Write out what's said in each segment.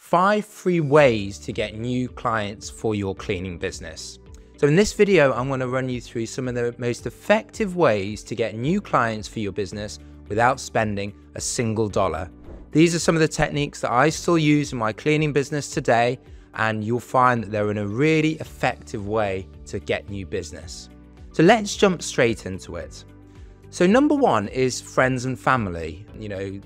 5 free ways to get new clients for your cleaning business. So in this video, I'm going to run you through some of the most effective ways to get new clients for your business without spending a single dollar. These are some of the techniques that I still use in my cleaning business today, and you'll find that they're in a really effective way to get new business. So let's jump straight into it. So number 1 is friends and family.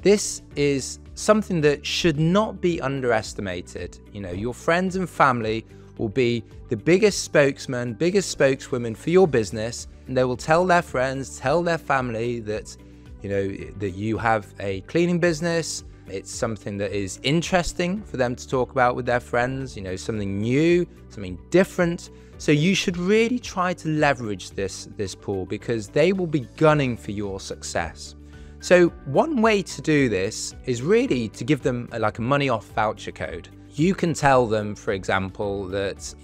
This is something that should not be underestimated. Your friends and family will be the biggest spokesman, biggest spokeswomen for your business, and they will tell their friends, tell their family that that you have a cleaning business. It's something that is interesting for them to talk about with their friends, something new, something different. So you should really try to leverage this pool, because they will be gunning for your success. So one way to do this is really to give them like a money off voucher code. You can tell them, for example, that,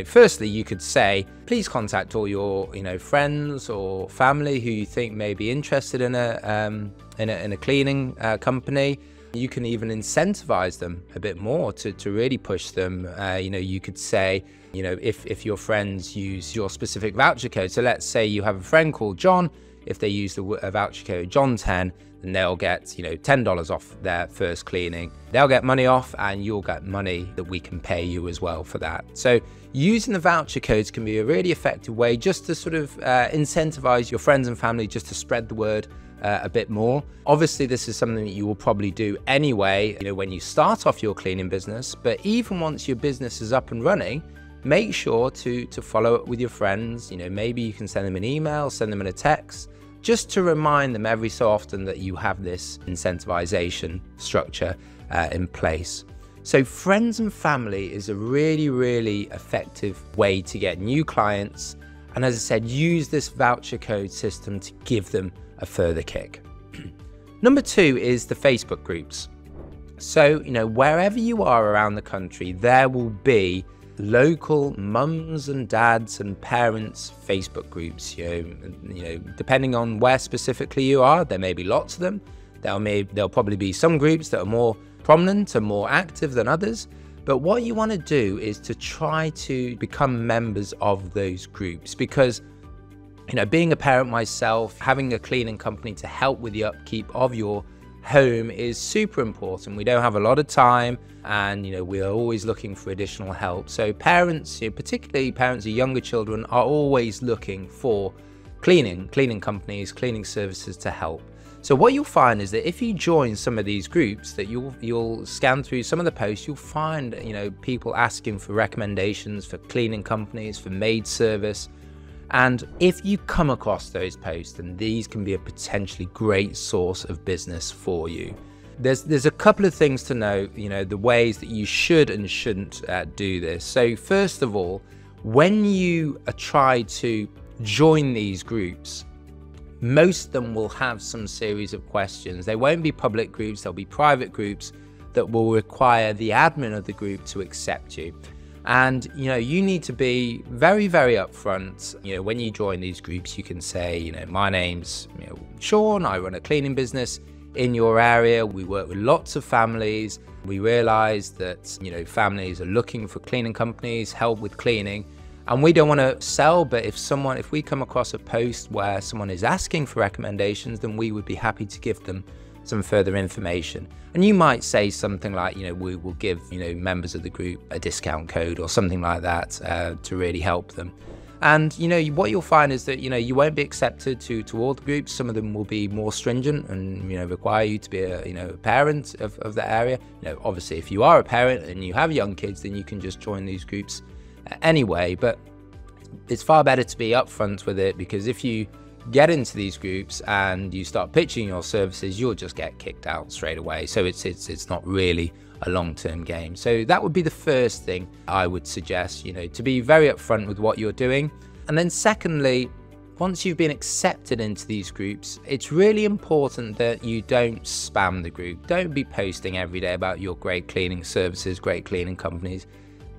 firstly, you could say, please contact all your, friends or family who you think may be interested in a cleaning company. You can even incentivize them a bit more to really push them. You could say, if your friends use your specific voucher code. So let's say you have a friend called John. If they use the voucher code John10, then they'll get $10 off their first cleaning. They'll get money off, and you'll get money that we can pay you as well for that. So using the voucher codes can be a really effective way just to sort of incentivize your friends and family, just to spread the word a bit more. Obviously, this is something that you will probably do anyway, when you start off your cleaning business. But even once your business is up and running, make sure to follow up with your friends. Maybe you can send them an email, send them a text, just to remind them every so often that you have this incentivization structure in place. So friends and family is a really, really effective way to get new clients. And as I said, use this voucher code system to give them a further kick. Number 2 is the Facebook groups. So, wherever you are around the country, there will be local mums and dads and parents Facebook groups. Depending on where specifically you are, there may be lots of them. There'll probably be some groups that are more prominent and more active than others. But what you want to do is to try to become members of those groups, because being a parent myself, having a cleaning company to help with the upkeep of your home is super important. We don't have a lot of time, and we are always looking for additional help. So parents, particularly parents of younger children, are always looking for cleaning companies, cleaning services to help. So what you'll find is that if you join some of these groups, that you'll scan through some of the posts, you'll find people asking for recommendations for cleaning companies, for maid service. And if you come across those posts, then these can be a potentially great source of business for you. There's a couple of things to know, the ways that you should and shouldn't do this. So first of all, when you try to join these groups, most of them will have some series of questions. They won't be public groups, they'll be private groups that will require the admin of the group to accept you. And you need to be very, very upfront. When you join these groups, you can say, my name's Sean, I run a cleaning business in your area. We work with lots of families. We realize that families are looking for cleaning companies, help with cleaning, and we don't want to sell. But if we come across a post where someone is asking for recommendations, then we would be happy to give them some further information. And you might say something like, we will give members of the group a discount code or something like that to really help them. And what you'll find is that you won't be accepted to all the groups. Some of them will be more stringent and require you to be a parent of the area. Obviously, if you are a parent and you have young kids, then you can just join these groups anyway. But it's far better to be upfront with it, because if you get into these groups and you start pitching your services, you'll just get kicked out straight away. So it's not really a long-term game. So that would be the first thing I would suggest, to be very upfront with what you're doing. And then secondly, once you've been accepted into these groups, it's really important that you don't spam the group. Don't be posting every day about your great cleaning services, great cleaning companies.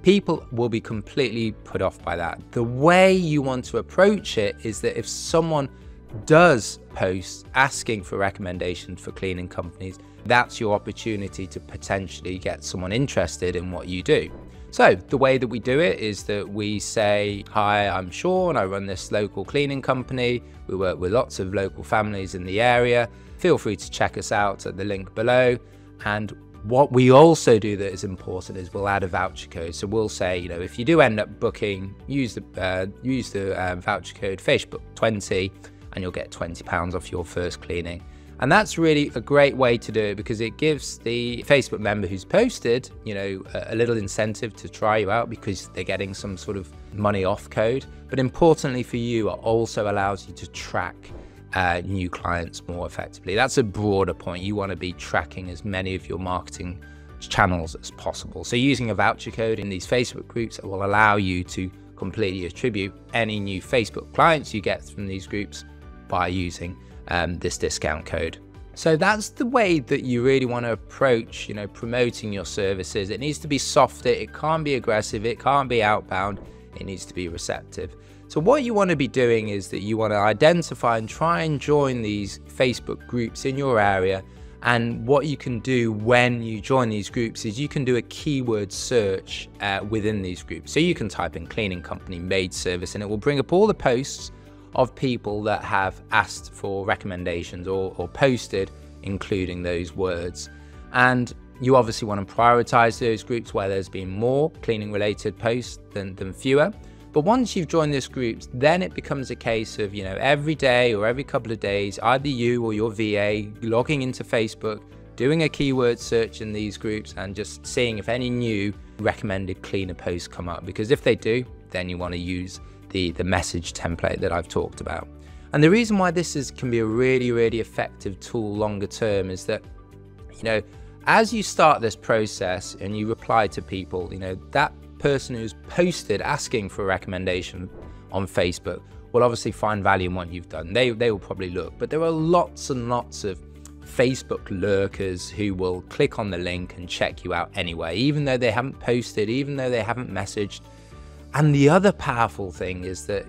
People will be completely put off by that. The way you want to approach it is that if someone does post asking for recommendations for cleaning companies, that's your opportunity to potentially get someone interested in what you do. So the way that we do it is that we say, hi, I'm Sean, I run this local cleaning company. We work with lots of local families in the area. Feel free to check us out at the link below. And what we also do that is important is we'll add a voucher code. So we'll say, if you do end up booking, use the voucher code Facebook20 and you'll get £20 off your first cleaning. And that's really a great way to do it because it gives the Facebook member who's posted, a little incentive to try you out because they're getting some sort of money off code. But importantly for you, it also allows you to track new clients more effectively. That's a broader point. You want to be tracking as many of your marketing channels as possible. So using a voucher code in these Facebook groups will allow you to completely attribute any new Facebook clients you get from these groups by using this discount code. So that's the way that you really want to approach, promoting your services. It needs to be softer. It can't be aggressive. It can't be outbound. It needs to be receptive. So what you want to be doing is that you want to identify and try and join these Facebook groups in your area. And what you can do when you join these groups is you can do a keyword search within these groups. So you can type in cleaning company maid service and it will bring up all the posts of people that have asked for recommendations or posted including those words. And you obviously want to prioritize those groups where there's been more cleaning related posts than fewer. But once you've joined this group, then it becomes a case of, every day or every couple of days, either you or your VA logging into Facebook, doing a keyword search in these groups and just seeing if any new recommended cleaner posts come up. Because if they do, then you want to use the message template that I've talked about. And the reason why this can be a really, really effective tool longer term is that, as you start this process and you reply to people, that person who's posted asking for a recommendation on Facebook will obviously find value in what you've done. They will probably look, but there are lots and lots of Facebook lurkers who will click on the link and check you out anyway, even though they haven't posted, even though they haven't messaged. And the other powerful thing is that,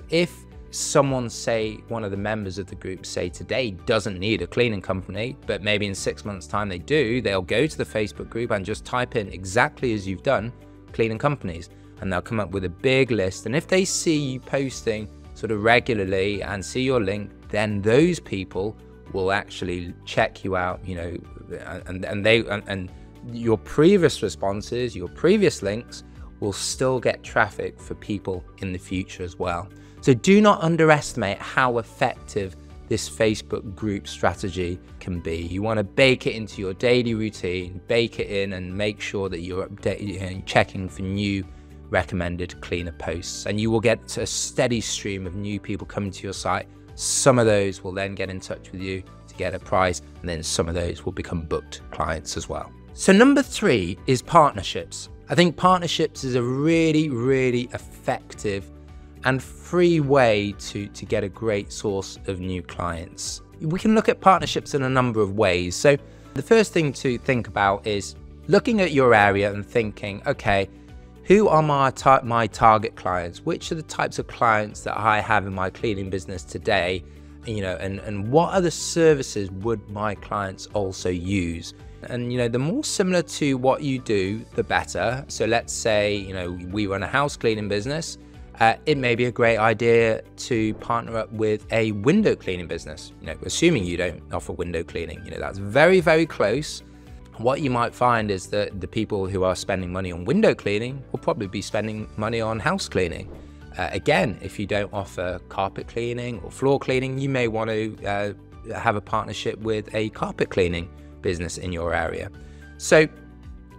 if someone, say one of the members of the group, say today doesn't need a cleaning company, but maybe in 6 months time they do, they'll go to the Facebook group and just type in exactly as you've done, cleaning companies, and they'll come up with a big list. And if they see you posting sort of regularly and see your link, then those people will actually check you out, and your previous responses, your previous links will still get traffic for people in the future as well. So do not underestimate how effective this Facebook group strategy can be. You want to bake it into your daily routine, bake it in and make sure that you're checking for new recommended cleaner posts, and you will get a steady stream of new people coming to your site. Some of those will then get in touch with you to get a price, and then some of those will become booked clients as well. So number 3 is partnerships. I think partnerships is a really, really effective and free way to get a great source of new clients. We can look at partnerships in a number of ways. So the first thing to think about is looking at your area and thinking, okay, who are my target clients? Which are the types of clients that I have in my cleaning business today? And what other services would my clients also use? And the more similar to what you do, the better. So let's say we run a house cleaning business. It may be a great idea to partner up with a window cleaning business, assuming you don't offer window cleaning. That's very, very close. What you might find is that the people who are spending money on window cleaning will probably be spending money on house cleaning. Again, if you don't offer carpet cleaning or floor cleaning, you may want to have a partnership with a carpet cleaning business in your area. So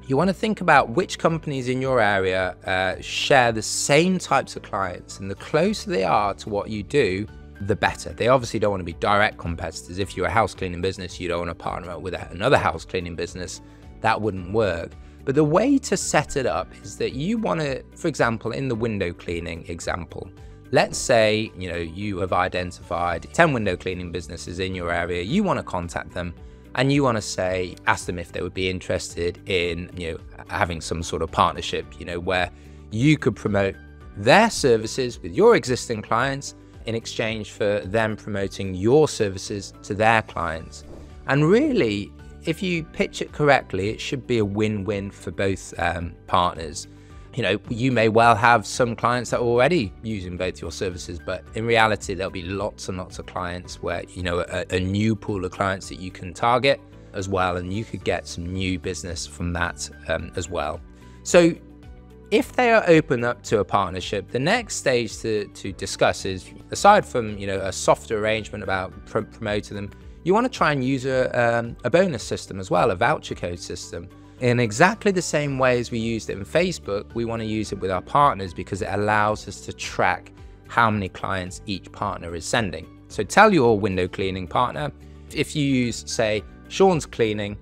you want to think about which companies in your area share the same types of clients, and the closer they are to what you do, the better. They obviously don't want to be direct competitors. If you're a house cleaning business, you don't want to partner up with another house cleaning business. That wouldn't work. But the way to set it up is that you want to, for example, in the window cleaning example, let's say you have identified 10 window cleaning businesses in your area. You want to contact them and you want to ask them if they would be interested in having some sort of partnership, where you could promote their services with your existing clients in exchange for them promoting your services to their clients. And really, if you pitch it correctly, it should be a win-win for both partners. You may well have some clients that are already using both your services, but in reality, there'll be lots and lots of clients where, a new pool of clients that you can target as well, and you could get some new business from that as well. So if they are open up to a partnership, the next stage to discuss is, aside from, a softer arrangement about promoting them, you want to try and use a bonus system as well, a voucher code system. In exactly the same way as we used it in Facebook, we want to use it with our partners because it allows us to track how many clients each partner is sending. So tell your window cleaning partner, if you use, say, Sean's Cleaning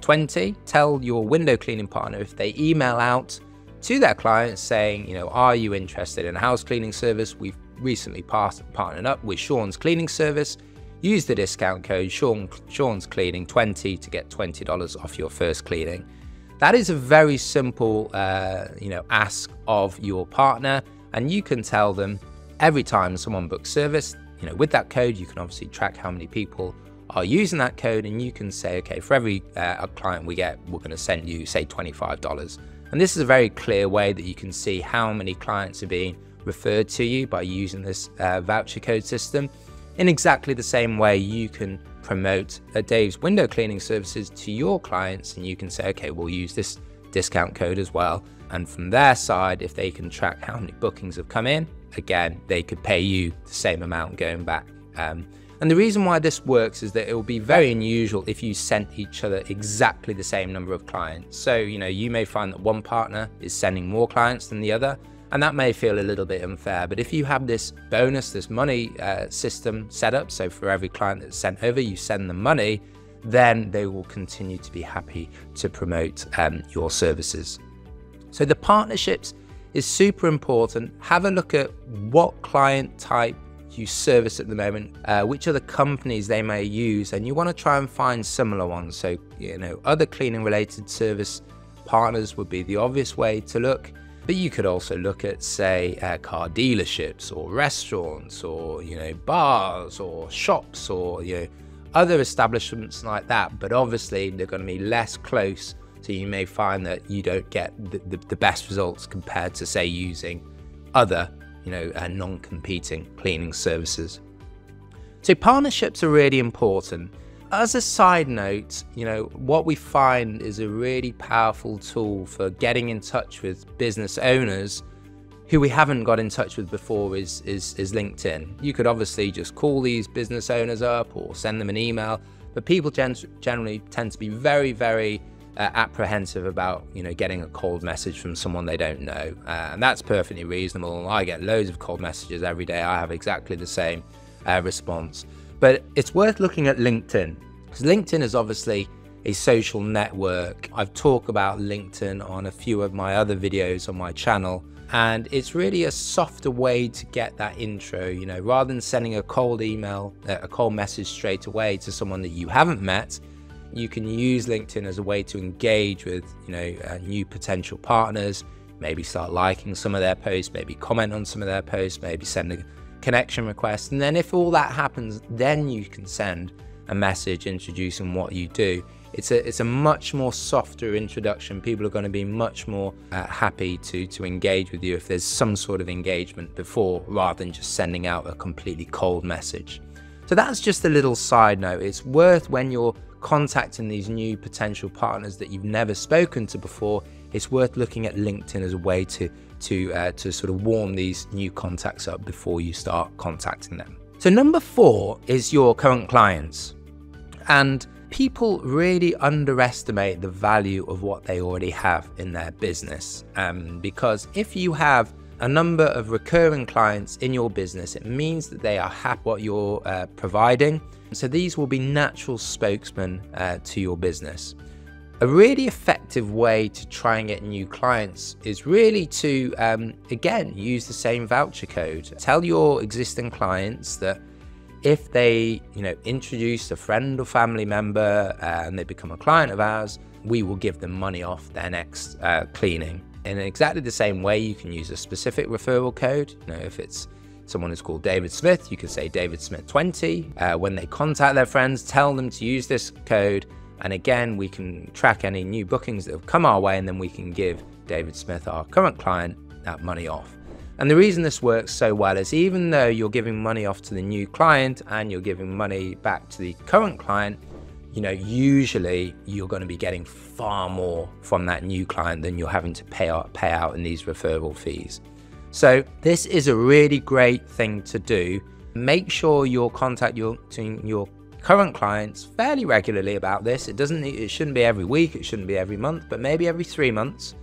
20, tell your window cleaning partner if they email out to their clients saying, are you interested in a house cleaning service? We've recently partnered up with Sean's Cleaning Service. Use the discount code Sean's Cleaning 20 to get $20 off your first cleaning. That is a very simple, ask of your partner, and you can tell them every time someone books service, with that code, you can obviously track how many people are using that code, and you can say, okay, for every client we get, we're going to send you, say, $25. And this is a very clear way that you can see how many clients are being referred to you by using this voucher code system. In exactly the same way, you can promote Dave's window cleaning services to your clients, and you can say, okay, we'll use this discount code as well. And from their side, if they can track how many bookings have come in, again, they could pay you the same amount going back. And the reason why this works is that it will be very unusual if you sent each other exactly the same number of clients. So, you may find that one partner is sending more clients than the other, and that may feel a little bit unfair. But if you have this bonus, this money system set up, so for every client that's sent over, you send them money, then they will continue to be happy to promote your services. So the partnerships is super important. Have a look at what client type you service at the moment, which are the companies they may use, and you want to try and find similar ones. So, other cleaning related service partners would be the obvious way to look. But you could also look at, say, car dealerships or restaurants or, bars or shops or, other establishments like that. But obviously, they're going to be less close. So you may find that you don't get the best results compared to, say, using other, non-competing cleaning services. So partnerships are really important. As a side note, what we find is a really powerful tool for getting in touch with business owners who we haven't got in touch with before is LinkedIn. You could obviously just call these business owners up or send them an email, but people generally tend to be very, very apprehensive about, getting a cold message from someone they don't know. And that's perfectly reasonable. I get loads of cold messages every day. I have exactly the same response. But it's worth looking at LinkedIn, because LinkedIn is obviously a social network. I've talked about LinkedIn on a few of my other videos on my channel, and it's really a softer way to get that intro. Rather than sending a cold email, a cold message straight away to someone that you haven't met, you can use LinkedIn as a way to engage with, new potential partners, maybe start liking some of their posts, maybe comment on some of their posts, maybe send a connection request. And then if all that happens, then you can send a message introducing what you do. It's a much more softer introduction. People are going to be much more happy to engage with you if there's some sort of engagement before, rather than just sending out a completely cold message. So that's just a little side note. It's worth, when you're contacting these new potential partners that you've never spoken to before, it's worth looking at LinkedIn as a way to sort of warm these new contacts up before you start contacting them. So number 4 is your current clients. And people really underestimate the value of what they already have in their business. Because if you have a number of recurring clients in your business, it means that they are happy with what you're providing. So these will be natural spokesmen to your business. A really effective way to try and get new clients is really to, again, use the same voucher code. Tell your existing clients that if they, introduce a friend or family member and they become a client of ours, we will give them money off their next cleaning. In exactly the same way, you can use a specific referral code. If it's someone who's called David Smith, you can say David Smith 20. When they contact their friends, tell them to use this code, And again, we can track any new bookings that have come our way, and then we can give David Smith, our current client, that money off. And the reason this works so well is even though you're giving money off to the new client and you're giving money back to the current client, usually you're going to be getting far more from that new client than you're having to pay out in these referral fees. So this is a really great thing to do. Make sure you're contacting your current clients fairly regularly about this. It shouldn't be every week, it shouldn't be every month, but maybe every 3 months.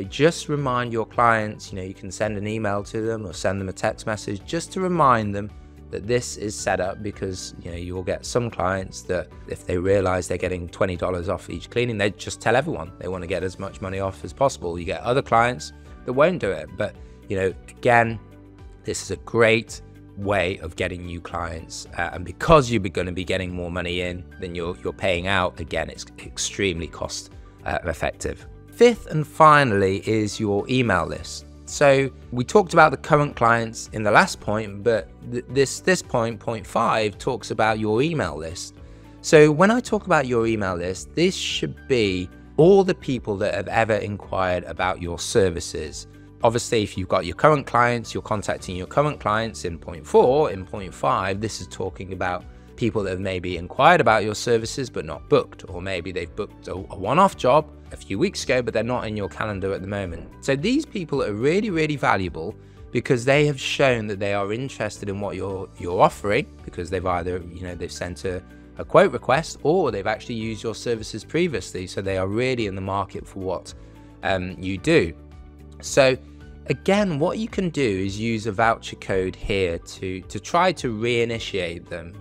Just remind your clients, you can send an email to them or send them a text message just to remind them that this is set up, because you'll get some clients that if they realize they're getting $20 off each cleaning, they just tell everyone they want to get as much money off as possible. You get other clients that won't do it, but again, this is a great way of getting new clients, and because you're going to be getting more money in than you're paying out, again, it's extremely cost effective. Fifth and finally is your email list. So we talked about the current clients in the last point, but this point 5, talks about your email list. So when I talk about your email list, this should be all the people that have ever inquired about your services. Obviously, if you've got your current clients, you're contacting your current clients in point 4. In point 5, this is talking about people that have maybe inquired about your services but not booked, or maybe they've booked a one-off job a few weeks ago but they're not in your calendar at the moment. So these people are really, really valuable because they have shown that they are interested in what you're offering, because they've either they've sent a quote request or they've actually used your services previously, so they are really in the market for what you do. So again, what you can do is use a voucher code here to try to reinitiate them.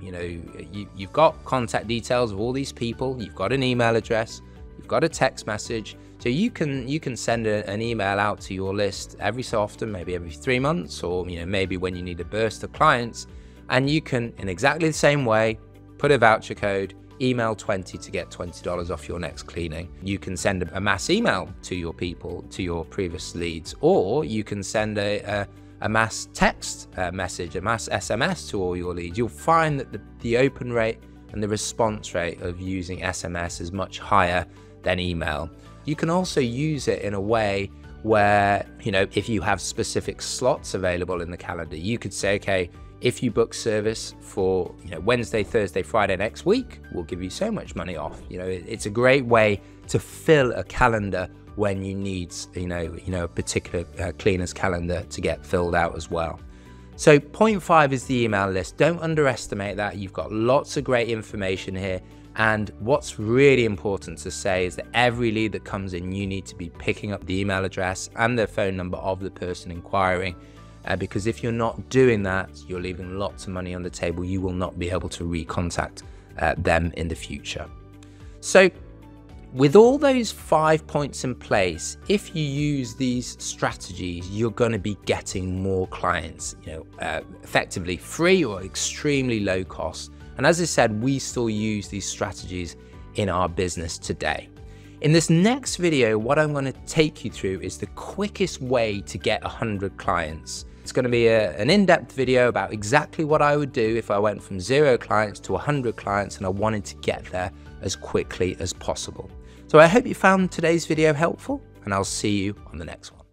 You've got contact details of all these people, you've got an email address, you've got a text message, so you can send an email out to your list every so often, maybe every 3 months, or maybe when you need a burst of clients, and you can, in exactly the same way, put a voucher code, email 20 to get $20 off your next cleaning. You can send a mass email to your people, to your previous leads, or you can send a mass text message, a mass SMS to all your leads. You'll find that the open rate and the response rate of using SMS is much higher than email. You can also use it in a way where, if you have specific slots available in the calendar, you could say, okay, if you book service for Wednesday, Thursday, Friday next week, we'll give you so much money off. It's a great way to fill a calendar when you need a particular cleaner's calendar to get filled out as well. So point 5 is the email list. Don't underestimate that. You've got lots of great information here, and what's really important to say is that every lead that comes in, you need to be picking up the email address and the phone number of the person inquiring. Because if you're not doing that, you're leaving lots of money on the table. You will not be able to recontact them in the future. So with all those 5 points in place, if you use these strategies, you're going to be getting more clients, effectively free or extremely low cost. And as I said, we still use these strategies in our business today. In this next video, what I'm going to take you through is the quickest way to get 100 clients. It's going to be an in-depth video about exactly what I would do if I went from 0 clients to 100 clients and I wanted to get there as quickly as possible. So I hope you found today's video helpful, and I'll see you on the next one.